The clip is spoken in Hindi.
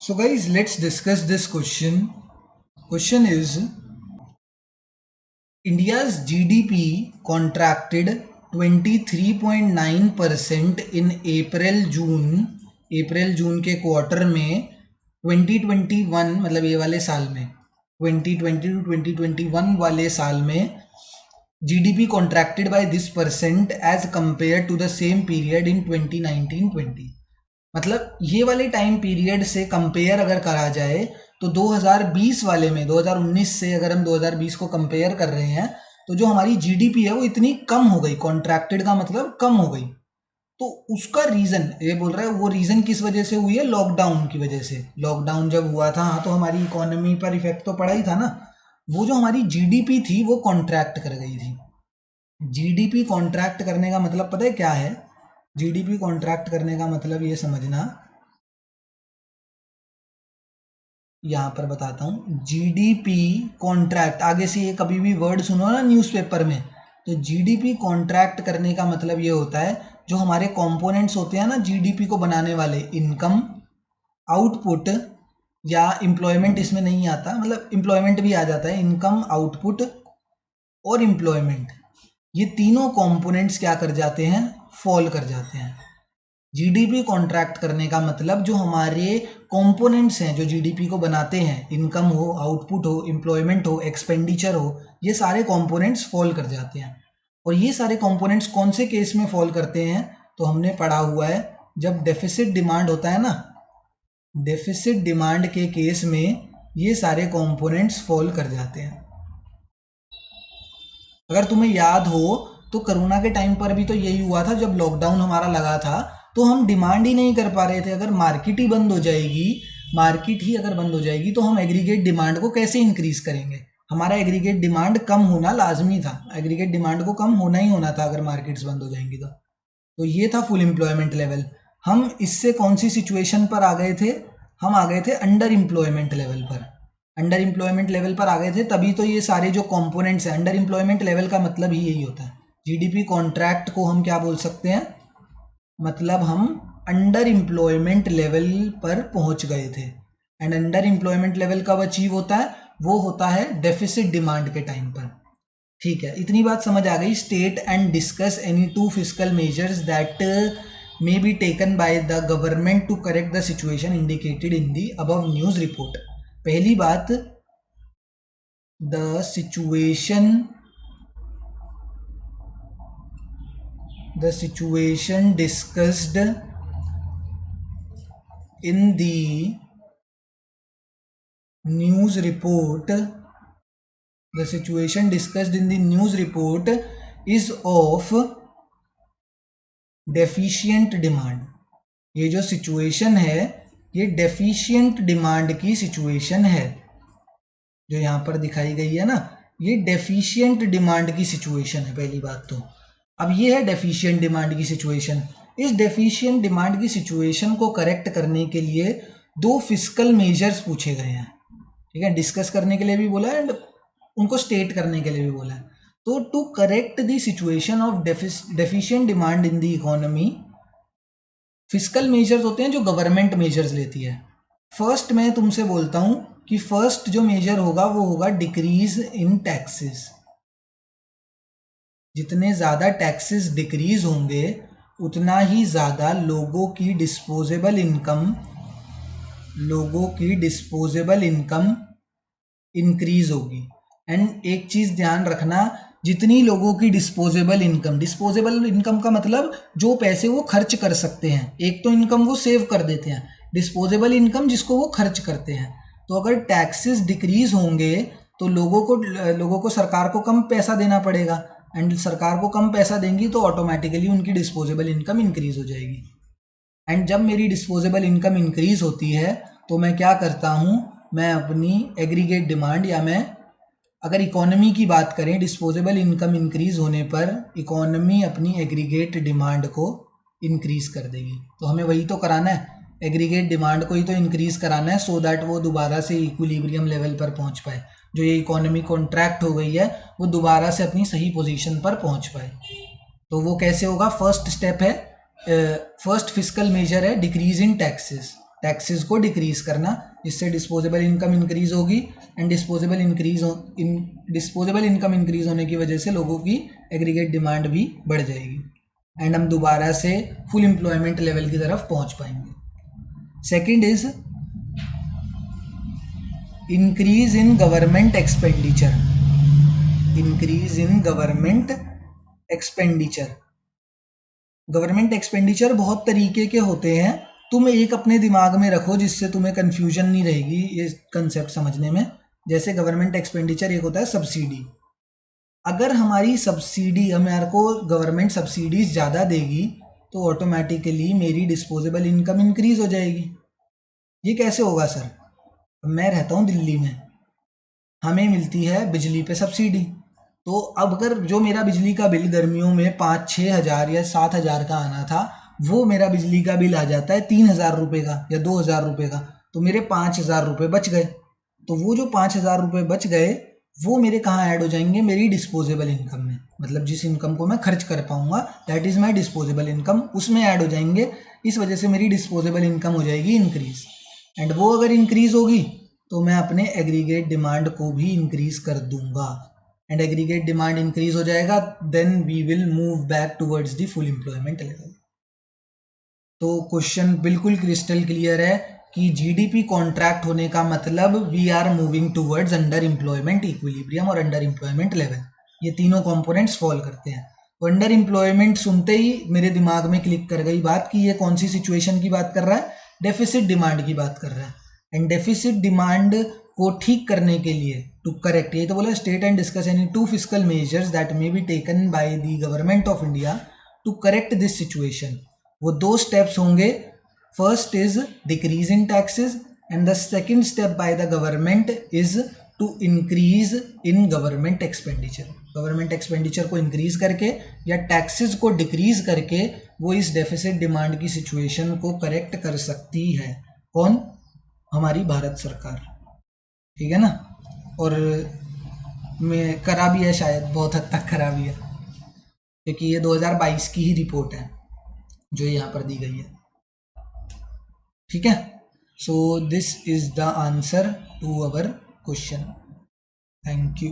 So guys, let's discuss this question. Question is, India's GDP contracted 23.9% in अप्रैल जून के क्वार्टर में 2021 मतलब ये वाले साल में 2020 to 2021 वाले साल में GDP contracted by this percent as compared to the same period in 2019-20। मतलब ये वाले टाइम पीरियड से कंपेयर अगर करा जाए तो 2020 वाले में 2019 से अगर हम 2020 को कंपेयर कर रहे हैं तो जो हमारी जीडीपी है वो इतनी कम हो गई। कॉन्ट्रैक्टेड का मतलब कम हो गई। तो उसका रीजन ये बोल रहा है, वो रीजन किस वजह से हुई है? लॉकडाउन की वजह से। लॉकडाउन जब हुआ था हाँ, तो हमारी इकोनॉमी पर इफेक्ट तो पड़ा ही था ना। वो जो हमारी जीडीपी थी वो कॉन्ट्रैक्ट कर गई थी। जीडीपी कॉन्ट्रैक्ट करने का मतलब पता है क्या है? जीडीपी कॉन्ट्रैक्ट करने का मतलब ये समझना, यहां पर बताता हूं। जीडीपी कॉन्ट्रैक्ट, आगे से ये कभी भी वर्ड सुनो ना न्यूज़पेपर में, तो जीडीपी कॉन्ट्रैक्ट करने का मतलब ये होता है जो हमारे कंपोनेंट्स होते हैं ना जीडीपी को बनाने वाले, इनकम, आउटपुट या एम्प्लॉयमेंट इसमें नहीं आता, मतलब एम्प्लॉयमेंट भी आ जाता है। इनकम, आउटपुट और एम्प्लॉयमेंट, ये तीनों कंपोनेंट्स क्या कर जाते हैं? फॉल कर जाते हैं। जीडीपी कॉन्ट्रैक्ट करने का मतलब जो हमारे कंपोनेंट्स हैं जो जीडीपी को बनाते हैं, इनकम हो, आउटपुट हो, एम्प्लॉयमेंट हो, एक्सपेंडिचर हो, ये सारे कंपोनेंट्स फॉल कर जाते हैं। और ये सारे कंपोनेंट्स कौन से केस में फॉल करते हैं? तो हमने पढ़ा हुआ है, जब डेफिसिट डिमांड होता है ना, डेफिसिट डिमांड के केस में ये सारे कंपोनेंट्स फॉल कर जाते हैं। अगर तुम्हें याद हो तो कोरोना के टाइम पर भी तो यही हुआ था। जब लॉकडाउन हमारा लगा था तो हम डिमांड ही नहीं कर पा रहे थे। अगर मार्केट ही बंद हो जाएगी, मार्केट ही अगर बंद हो जाएगी तो हम एग्रीगेट डिमांड को कैसे इंक्रीज करेंगे? हमारा एग्रीगेट डिमांड कम होना लाजमी था। एग्रीगेट डिमांड को कम होना ही होना था अगर मार्केट्स बंद हो जाएंगी तो ये था फुल एम्प्लॉयमेंट लेवल। हम इससे कौन सी सिचुएशन पर आ गए थे? हम आ गए थे अंडर एम्प्लॉयमेंट लेवल पर। अंडर एम्प्लॉयमेंट लेवल पर आ गए थे, तभी तो ये सारे जो कंपोनेंट्स हैं, अंडर एम्प्लॉयमेंट लेवल का मतलब ही यही होता है। जीडीपी कॉन्ट्रैक्ट को हम क्या बोल सकते हैं? मतलब हम अंडर एम्प्लॉयमेंट लेवल पर पहुंच गए थे। एंड अंडर एम्प्लॉयमेंट लेवल कब अचीव होता है? वो होता है डेफिसिट डिमांड के टाइम पर। ठीक है, इतनी बात समझ आ गई। State and discuss any two fiscal measures that may be taken by the government to correct the situation indicated in the above news report। पहली बात, the situation discussed in the news report, the situation discussed in the news report is of deficient demand। ये जो सिचुएशन है ये डेफिशिएंट डिमांड की सिचुएशन है, जो यहाँ पर दिखाई गई है ना, ये डेफिशिएंट डिमांड की सिचुएशन है पहली बात तो। अब ये है डेफिशिएंट डिमांड की सिचुएशन। इस डेफिशिएंट डिमांड की सिचुएशन को करेक्ट करने के लिए दो फिस्कल मेजर्स पूछे गए हैं। ठीक है, डिस्कस करने के लिए भी बोला है एंड उनको स्टेट करने के लिए भी बोला है। तो to correct the situation of deficient demand in the economy, fiscal measures होते हैं जो गवर्नमेंट मेजर्स लेती है। फर्स्ट मैं तुमसे बोलता हूं कि फर्स्ट जो मेजर होगा वो होगा डिक्रीज इन टैक्सेस। जितने ज़्यादा टैक्सेस डिक्रीज होंगे उतना ही ज़्यादा लोगों की डिस्पोजेबल इनकम इंक्रीज होगी। एंड एक चीज़ ध्यान रखना, जितनी लोगों की डिस्पोजेबल इनकम का मतलब जो पैसे वो खर्च कर सकते हैं। एक तो इनकम वो सेव कर देते हैं, डिस्पोजेबल इनकम जिसको वो खर्च करते हैं। तो अगर टैक्सेस डिक्रीज होंगे तो लोगों को सरकार को कम पैसा देना पड़ेगा, एंड सरकार को कम पैसा देंगी तो ऑटोमेटिकली उनकी डिस्पोजेबल इनकम इंक्रीज हो जाएगी। एंड जब मेरी डिस्पोजेबल इनकम इंक्रीज होती है तो मैं क्या करता हूँ? मैं अपनी एग्रीगेट डिमांड, या मैं अगर इकोनॉमी की बात करें, डिस्पोजेबल इनकम इंक्रीज होने पर इकोनॉमी अपनी एग्रीगेट डिमांड को इंक्रीज कर देगी। तो हमें वही तो कराना है, एग्रीगेट डिमांड को ही तो इंक्रीज कराना है, सो दैट वो दोबारा से इक्विलिब्रियम लेवल पर पहुंच पाए। जो ये इकोनॉमी कॉन्ट्रैक्ट हो गई है वो दोबारा से अपनी सही पोजीशन पर पहुंच पाए। तो वो कैसे होगा? फर्स्ट स्टेप है, फर्स्ट फिस्कल मेजर है डिक्रीज इन टैक्सेस। टैक्सेस को डिक्रीज करना, जिससे डिस्पोजेबल इनकम इंक्रीज होगी एंड डिस्पोजेबल इनकम इंक्रीज होने की वजह से लोगों की एग्रीगेट डिमांड भी बढ़ जाएगी एंड हम दोबारा से फुल एम्प्लॉयमेंट लेवल की तरफ पहुंच पाएंगे। Second is increase in government expenditure. Increase in government expenditure. Government expenditure बहुत तरीके के होते हैं, तुम एक अपने दिमाग में रखो जिससे तुम्हें कंफ्यूजन नहीं रहेगी ये कंसेप्ट समझने में। जैसे गवर्नमेंट एक्सपेंडिचर एक होता है सब्सिडी। अगर हमारी सब्सिडी, हमारे को गवर्नमेंट सब्सिडीज ज़्यादा देगी तो ऑटोमेटिकली मेरी डिस्पोजेबल इनकम इंक्रीज हो जाएगी। ये कैसे होगा सर? मैं रहता हूँ दिल्ली में, हमें मिलती है बिजली पे सब्सिडी, तो अब अगर जो मेरा बिजली का बिल गर्मियों में 5-6 हज़ार या 7 हज़ार का आना था, वो मेरा बिजली का बिल आ जाता है 3,000 रुपये का या 2,000 रुपये का, तो मेरे 5,000 रुपये बच गए। तो वो जो 5,000 रुपये बच गए वो मेरे कहाँ ऐड हो जाएंगे? मेरी डिस्पोजेबल इनकम में, मतलब जिस इनकम को मैं खर्च कर पाऊंगा that is my disposable income, उसमें ऐड हो जाएंगे। इस वजह से मेरी डिस्पोजेबल इनकम हो जाएगी इंक्रीज, एंड वो अगर इंक्रीज होगी तो मैं अपने एग्रीगेट डिमांड को भी इंक्रीज कर दूंगा, एंड एग्रीगेट डिमांड इंक्रीज हो जाएगा, then we will move back towards the full employment level. तो क्वेश्चन बिल्कुल क्रिस्टल क्लियर है कि जीडीपी कॉन्ट्रैक्ट होने का मतलब we are moving towards under employment equilibrium और अंडर एम्प्लॉयमेंट लेवल। ये तीनों कंपोनेंट्स फॉल करते हैं। तो अंडर एम्प्लॉयमेंट सुनते ही मेरे दिमाग में क्लिक कर गई बात कि ये कौन सी सिचुएशन की बात कर रहा है? डेफिसिट डिमांड की बात कर रहा है। एंड डेफिसिट डिमांड को ठीक करने के लिए, टू करेक्ट, ये तो बोला state and discuss any 2 fiscal measures that may be taken by the government of India to correct this situation. वो 2 स्टेप्स होंगे। First is decrease in taxes and the second step by the government is to increase in government expenditure. Government expenditure को इंक्रीज करके या टैक्सेस को डिक्रीज करके वो इस डेफिसिट डिमांड की सिचुएशन को करेक्ट कर सकती है। कौन? हमारी भारत सरकार, ठीक है ना। और मैं करा भी है, शायद बहुत हद तक करा भी है, क्योंकि ये 2022 की ही रिपोर्ट है जो यहाँ पर दी गई है, ठीक है। So this is the answer to our question. Thank you.